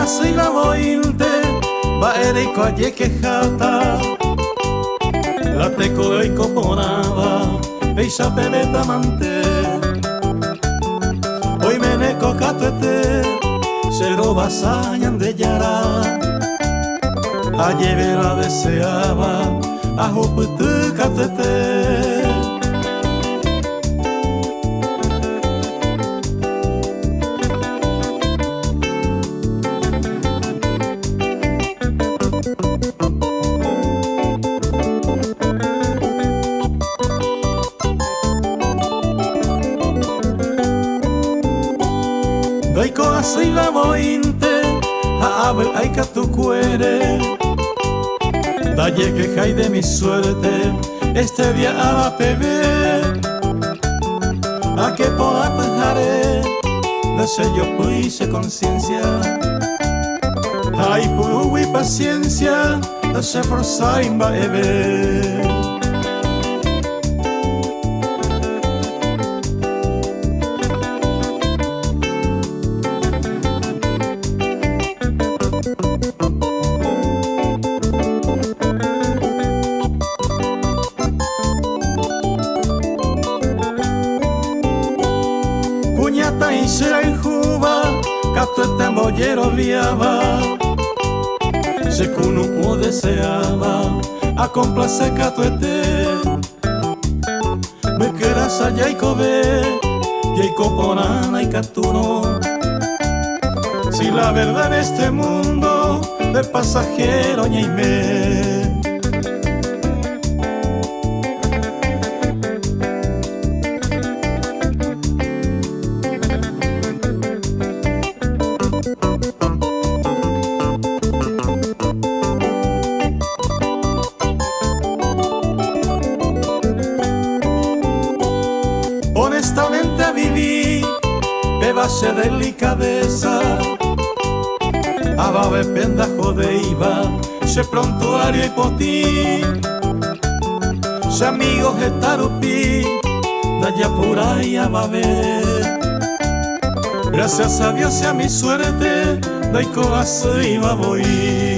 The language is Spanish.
así la vointe, va erico allí quejata, la teco y coponaba, veisa peleta mante, hoy me neco catuete, cero basañan de yara, allí la deseaba, a juputu catuete. Doiko así la vointe, a ver ay que tu cuere, dalle que hay de mi suerte, este día a la pebe, a que poa pejaré, no sé yo puse conciencia, ay puwi paciencia, no se forza en baebe. Cuñata y será en Juba, cato este mollero viaba, se cuno deseaba, a complacer cato este, me queras allá y cobe, y coponana y catuno, si la verdad en este mundo, de pasajero ñaime. Honestamente a vivir, bebase delicadeza, a babe pendajo de iba, se prontuario y potí, se amigos estarupi, daya pura y a babe. Gracias a Dios y a mi suerte, daico así va voy.